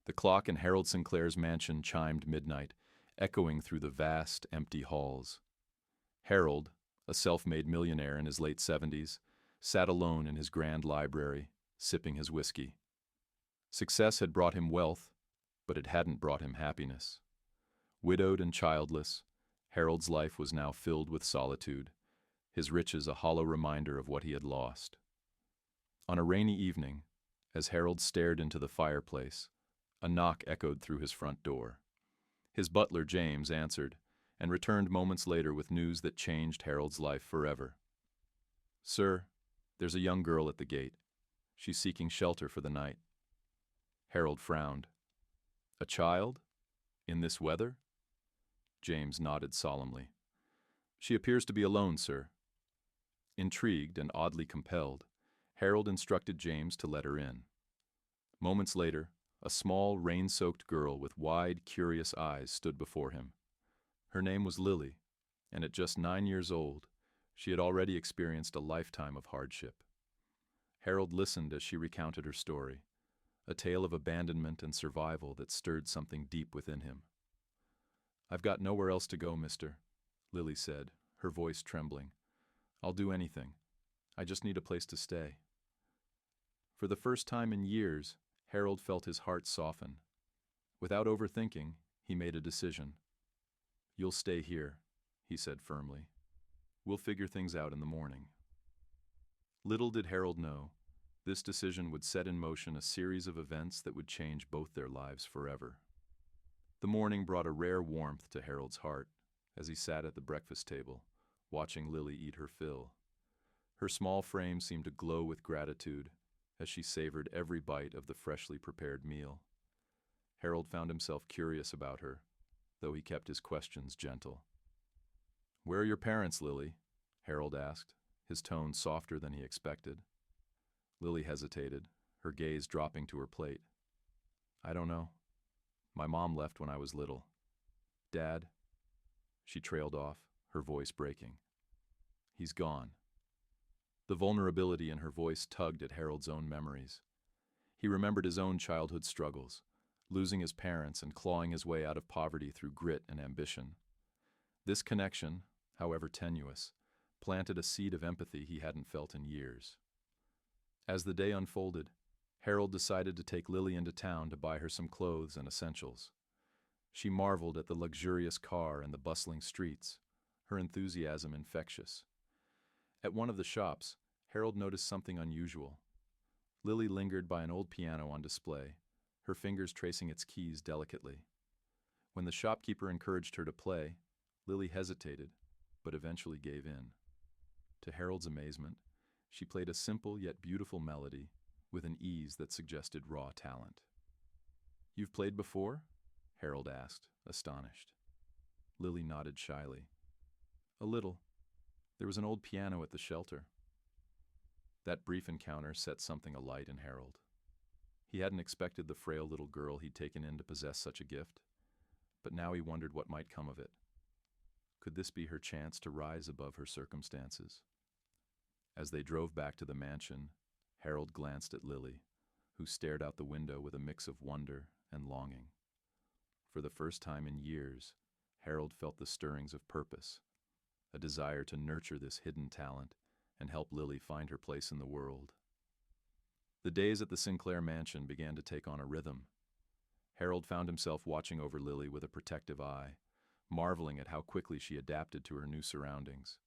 The clock in Harold Sinclair's mansion chimed midnight, echoing through the vast, empty halls. Harold, a self-made millionaire in his late 70s, sat alone in his grand library, sipping his whiskey. Success had brought him wealth, but it hadn't brought him happiness. Widowed and childless, Harold's life was now filled with solitude, his riches a hollow reminder of what he had lost. On a rainy evening, as Harold stared into the fireplace, a knock echoed through his front door. His butler, James, answered, and returned moments later with news that changed Harold's life forever. "Sir, there's a young girl at the gate. She's seeking shelter for the night." Harold frowned. "A child? In this weather?" James nodded solemnly. "She appears to be alone, sir." Intrigued and oddly compelled, Harold instructed James to let her in. Moments later, a small, rain-soaked girl with wide, curious eyes stood before him. Her name was Lily, and at just 9 years old, she had already experienced a lifetime of hardship. Harold listened as she recounted her story, a tale of abandonment and survival that stirred something deep within him. "I've got nowhere else to go, mister," Lily said, her voice trembling. "I'll do anything. I just need a place to stay." For the first time in years, Harold felt his heart soften. Without overthinking, he made a decision. "You'll stay here," he said firmly. "We'll figure things out in the morning." Little did Harold know, this decision would set in motion a series of events that would change both their lives forever. The morning brought a rare warmth to Harold's heart as he sat at the breakfast table, watching Lily eat her fill. Her small frame seemed to glow with gratitude as she savored every bite of the freshly prepared meal. Harold found himself curious about her, though he kept his questions gentle. "Where are your parents, Lily?" Harold asked, his tone softer than he expected. Lily hesitated, her gaze dropping to her plate. "I don't know. My mom left when I was little. Dad?" She trailed off, her voice breaking. "He's gone." The vulnerability in her voice tugged at Harold's own memories. He remembered his own childhood struggles, losing his parents and clawing his way out of poverty through grit and ambition. This connection, however tenuous, planted a seed of empathy he hadn't felt in years. As the day unfolded, Harold decided to take Lily into town to buy her some clothes and essentials. She marveled at the luxurious car and the bustling streets, her enthusiasm infectious. At one of the shops, Harold noticed something unusual. Lily lingered by an old piano on display, her fingers tracing its keys delicately. When the shopkeeper encouraged her to play, Lily hesitated, but eventually gave in. To Harold's amazement, she played a simple yet beautiful melody with an ease that suggested raw talent. "You've played before?" Harold asked, astonished. Lily nodded shyly. "A little. There was an old piano at the shelter." That brief encounter set something alight in Harold. He hadn't expected the frail little girl he'd taken in to possess such a gift, but now he wondered what might come of it. Could this be her chance to rise above her circumstances? As they drove back to the mansion, Harold glanced at Lily, who stared out the window with a mix of wonder and longing. For the first time in years, Harold felt the stirrings of purpose, a desire to nurture this hidden talent and help Lily find her place in the world. The days at the Sinclair mansion began to take on a rhythm. Harold found himself watching over Lily with a protective eye, marveling at how quickly she adapted to her new surroundings.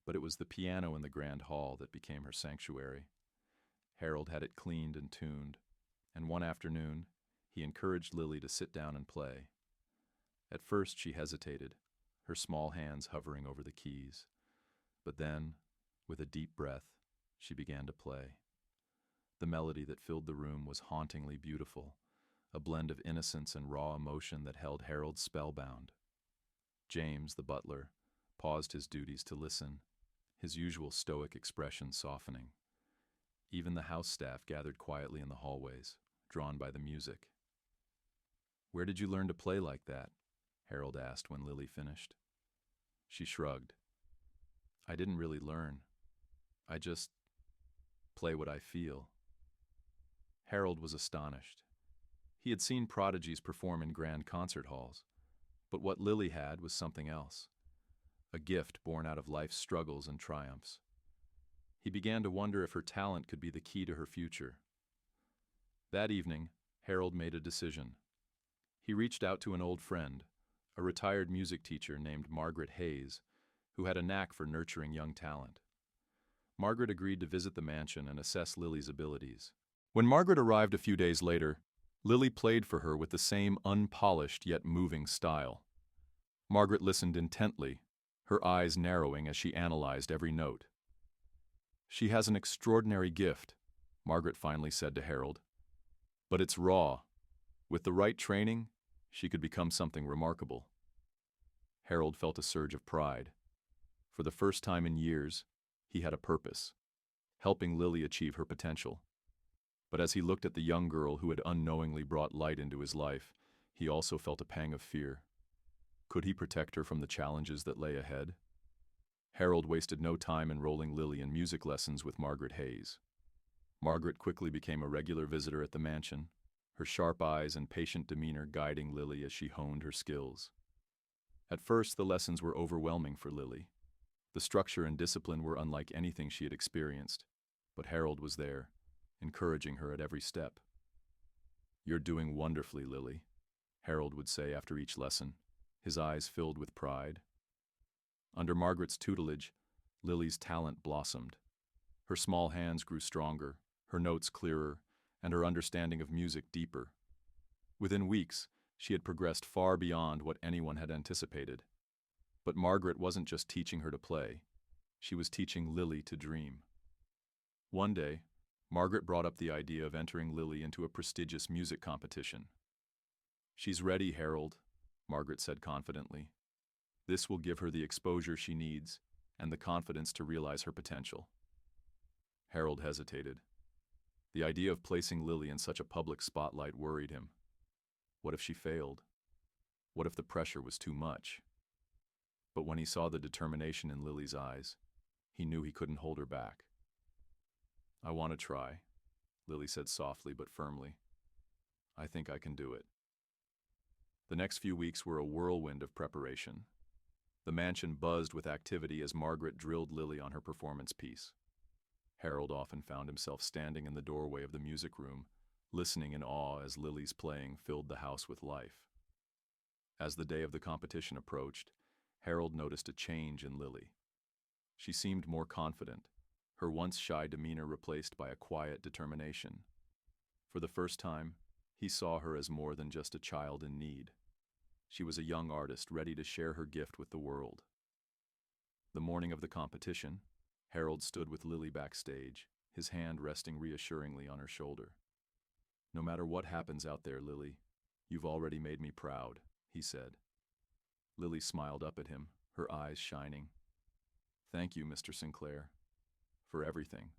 But it was the piano in the grand hall that became her sanctuary. Harold had it cleaned and tuned, and one afternoon, he encouraged Lily to sit down and play. At first she hesitated, her small hands hovering over the keys. But then, with a deep breath, she began to play. The melody that filled the room was hauntingly beautiful, a blend of innocence and raw emotion that held Harold spellbound. James, the butler, paused his duties to listen, his usual stoic expression softening. Even the house staff gathered quietly in the hallways, drawn by the music. "Where did you learn to play like that?" Harold asked when Lily finished. She shrugged. "I didn't really learn. I just play what I feel." Harold was astonished. He had seen prodigies perform in grand concert halls, but what Lily had was something else, a gift born out of life's struggles and triumphs. He began to wonder if her talent could be the key to her future. That evening, Harold made a decision. He reached out to an old friend, a retired music teacher named Margaret Hayes, who had a knack for nurturing young talent. Margaret agreed to visit the mansion and assess Lily's abilities. When Margaret arrived a few days later, Lily played for her with the same unpolished yet moving style. Margaret listened intently, her eyes narrowing as she analyzed every note. "She has an extraordinary gift," Margaret finally said to Harold. "But it's raw. With the right training, she could become something remarkable." Harold felt a surge of pride. For the first time in years, he had a purpose, helping Lily achieve her potential. But as he looked at the young girl who had unknowingly brought light into his life, he also felt a pang of fear. Could he protect her from the challenges that lay ahead? Harold wasted no time enrolling Lily in music lessons with Margaret Hayes. Margaret quickly became a regular visitor at the mansion, her sharp eyes and patient demeanor guiding Lily as she honed her skills. At first, the lessons were overwhelming for Lily. The structure and discipline were unlike anything she had experienced, but Harold was there, encouraging her at every step. "You're doing wonderfully, Lily," Harold would say after each lesson, his eyes filled with pride. Under Margaret's tutelage, Lily's talent blossomed. Her small hands grew stronger, her notes clearer, and her understanding of music deeper. Within weeks, she had progressed far beyond what anyone had anticipated. But Margaret wasn't just teaching her to play, she was teaching Lily to dream. One day, Margaret brought up the idea of entering Lily into a prestigious music competition. "She's ready, Harold," Margaret said confidently. "This will give her the exposure she needs and the confidence to realize her potential." Harold hesitated. The idea of placing Lily in such a public spotlight worried him. What if she failed? What if the pressure was too much? But when he saw the determination in Lily's eyes, he knew he couldn't hold her back. "I want to try," Lily said softly but firmly. "I think I can do it." The next few weeks were a whirlwind of preparation. The mansion buzzed with activity as Margaret drilled Lily on her performance piece. Harold often found himself standing in the doorway of the music room, listening in awe as Lily's playing filled the house with life. As the day of the competition approached, Harold noticed a change in Lily. She seemed more confident, her once shy demeanor replaced by a quiet determination. For the first time, he saw her as more than just a child in need. She was a young artist ready to share her gift with the world. The morning of the competition, Harold stood with Lily backstage, his hand resting reassuringly on her shoulder. "No matter what happens out there, Lily, you've already made me proud," he said. Lily smiled up at him, her eyes shining. "Thank you, Mr. Sinclair, for everything."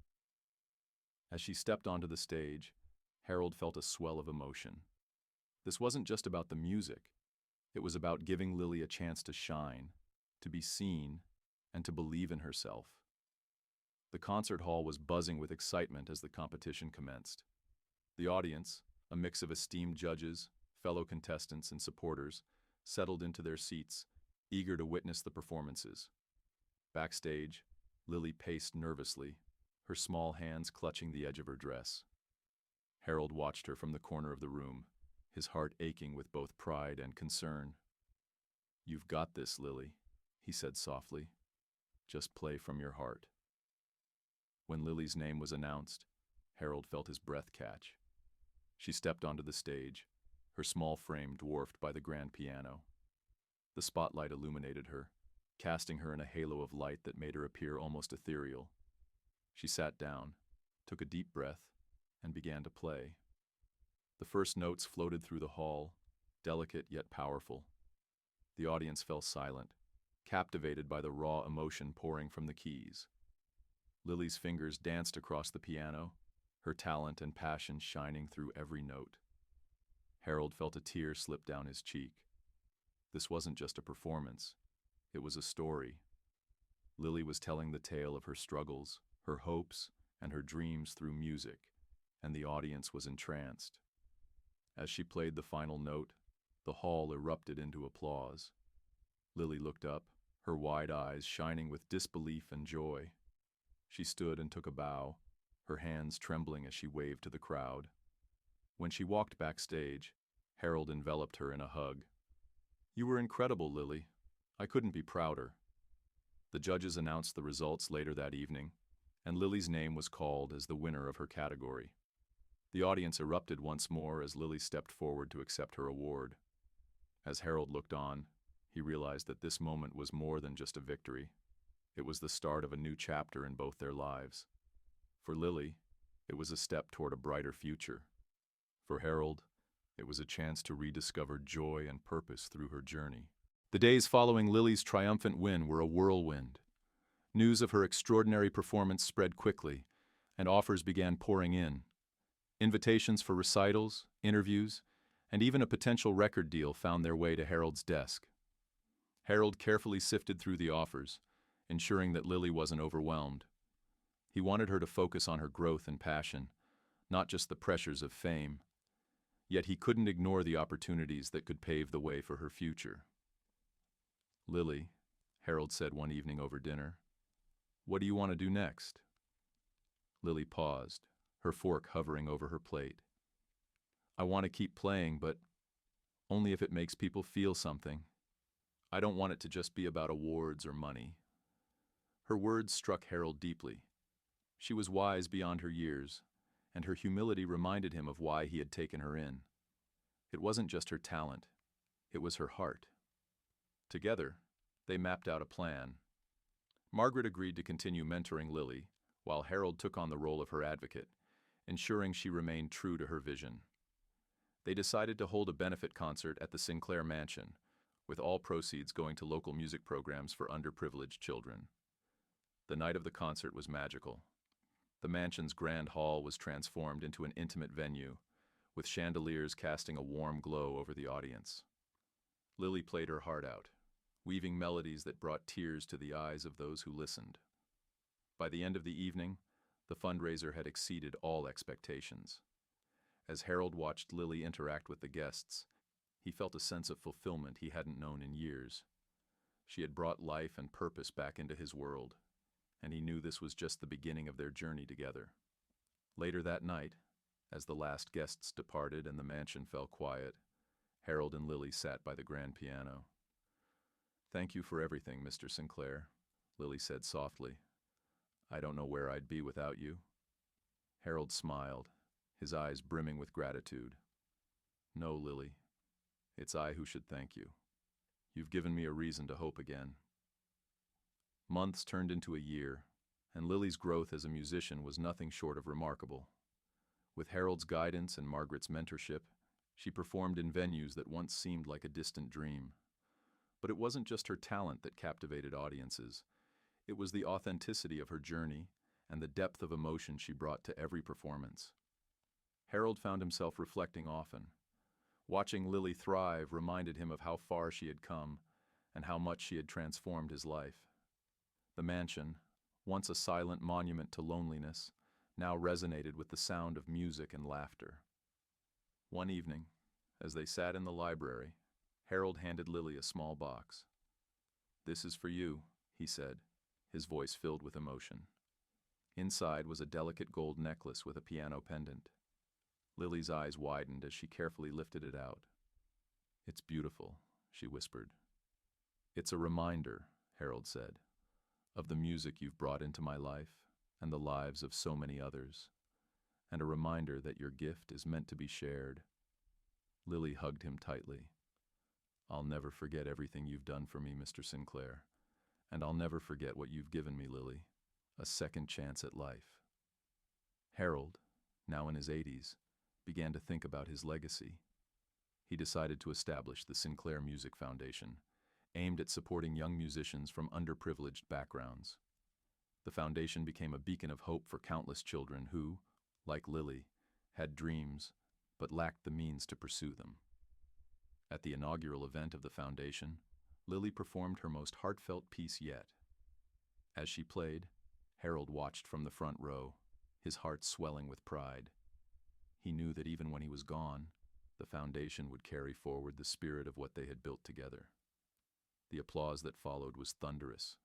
As she stepped onto the stage, Harold felt a swell of emotion. This wasn't just about the music. It was about giving Lily a chance to shine, to be seen, and to believe in herself. The concert hall was buzzing with excitement as the competition commenced. The audience, a mix of esteemed judges, fellow contestants, and supporters, settled into their seats, eager to witness the performances. Backstage, Lily paced nervously, her small hands clutching the edge of her dress. Harold watched her from the corner of the room, his heart aching with both pride and concern. "You've got this, Lily," he said softly. "Just play from your heart." When Lily's name was announced, Harold felt his breath catch. She stepped onto the stage, her small frame dwarfed by the grand piano. The spotlight illuminated her, casting her in a halo of light that made her appear almost ethereal. She sat down, took a deep breath, and began to play. The first notes floated through the hall, delicate yet powerful. The audience fell silent, captivated by the raw emotion pouring from the keys. Lily's fingers danced across the piano, her talent and passion shining through every note. Harold felt a tear slip down his cheek. This wasn't just a performance, it was a story. Lily was telling the tale of her struggles, her hopes, and her dreams through music, and the audience was entranced. As she played the final note, the hall erupted into applause. Lily looked up, her wide eyes shining with disbelief and joy. She stood and took a bow, her hands trembling as she waved to the crowd. When she walked backstage, Harold enveloped her in a hug. "You were incredible, Lily. I couldn't be prouder." The judges announced the results later that evening, and Lily's name was called as the winner of her category. The audience erupted once more as Lily stepped forward to accept her award. As Harold looked on, he realized that this moment was more than just a victory. It was the start of a new chapter in both their lives. For Lily, it was a step toward a brighter future. For Harold, it was a chance to rediscover joy and purpose through her journey. The days following Lily's triumphant win were a whirlwind. News of her extraordinary performance spread quickly, and offers began pouring in. Invitations for recitals, interviews, and even a potential record deal found their way to Harold's desk. Harold carefully sifted through the offers, ensuring that Lily wasn't overwhelmed. He wanted her to focus on her growth and passion, not just the pressures of fame. Yet he couldn't ignore the opportunities that could pave the way for her future. "Lily," Harold said one evening over dinner, "what do you want to do next?" Lily paused, her fork hovering over her plate. "I want to keep playing, but only if it makes people feel something. I don't want it to just be about awards or money." Her words struck Harold deeply. She was wise beyond her years, and her humility reminded him of why he had taken her in. It wasn't just her talent, it was her heart. Together, they mapped out a plan. Margaret agreed to continue mentoring Lily, while Harold took on the role of her advocate, ensuring she remained true to her vision. They decided to hold a benefit concert at the Sinclair Mansion, with all proceeds going to local music programs for underprivileged children. The night of the concert was magical. The mansion's grand hall was transformed into an intimate venue, with chandeliers casting a warm glow over the audience. Lily played her heart out, weaving melodies that brought tears to the eyes of those who listened. By the end of the evening, the fundraiser had exceeded all expectations. As Harold watched Lily interact with the guests, he felt a sense of fulfillment he hadn't known in years. She had brought life and purpose back into his world, and he knew this was just the beginning of their journey together. Later that night, as the last guests departed and the mansion fell quiet, Harold and Lily sat by the grand piano. "Thank you for everything, Mr. Sinclair," Lily said softly. "I don't know where I'd be without you." Harold smiled, his eyes brimming with gratitude. "No, Lily, it's I who should thank you. You've given me a reason to hope again." Months turned into a year, and Lily's growth as a musician was nothing short of remarkable. With Harold's guidance and Margaret's mentorship, she performed in venues that once seemed like a distant dream. But it wasn't just her talent that captivated audiences. It was the authenticity of her journey and the depth of emotion she brought to every performance. Harold found himself reflecting often. Watching Lily thrive reminded him of how far she had come and how much she had transformed his life. The mansion, once a silent monument to loneliness, now resonated with the sound of music and laughter. One evening, as they sat in the library, Harold handed Lily a small box. "This is for you," he said, his voice filled with emotion. Inside was a delicate gold necklace with a piano pendant. Lily's eyes widened as she carefully lifted it out. "It's beautiful," she whispered. "It's a reminder," Harold said, "of the music you've brought into my life and the lives of so many others, and a reminder that your gift is meant to be shared." Lily hugged him tightly. "I'll never forget everything you've done for me, Mr. Sinclair, and I'll never forget what you've given me, Lily, a second chance at life." Harold, now in his 80s, began to think about his legacy. He decided to establish the Sinclair Music Foundation, aimed at supporting young musicians from underprivileged backgrounds. The foundation became a beacon of hope for countless children who, like Lily, had dreams but lacked the means to pursue them. At the inaugural event of the foundation, Lily performed her most heartfelt piece yet. As she played, Harold watched from the front row, his heart swelling with pride. He knew that even when he was gone, The foundation would carry forward the spirit of what they had built together. The applause that followed was thunderous,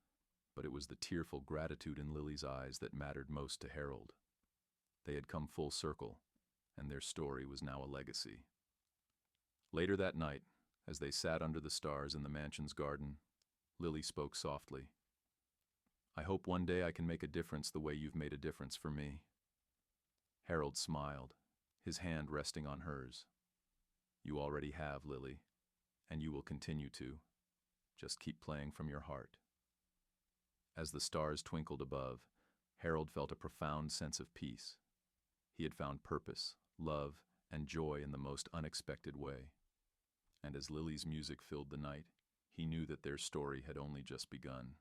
but it was the tearful gratitude in Lily's eyes that mattered most to Harold. They had come full circle, and their story was now a legacy. Later that night, as they sat under the stars in the mansion's garden, Lily spoke softly. "I hope one day I can make a difference the way you've made a difference for me." Harold smiled, his hand resting on hers. "You already have, Lily, and you will continue to. Just keep playing from your heart." As the stars twinkled above, Harold felt a profound sense of peace. He had found purpose, love, and joy in the most unexpected way. And as Lily's music filled the night, he knew that their story had only just begun.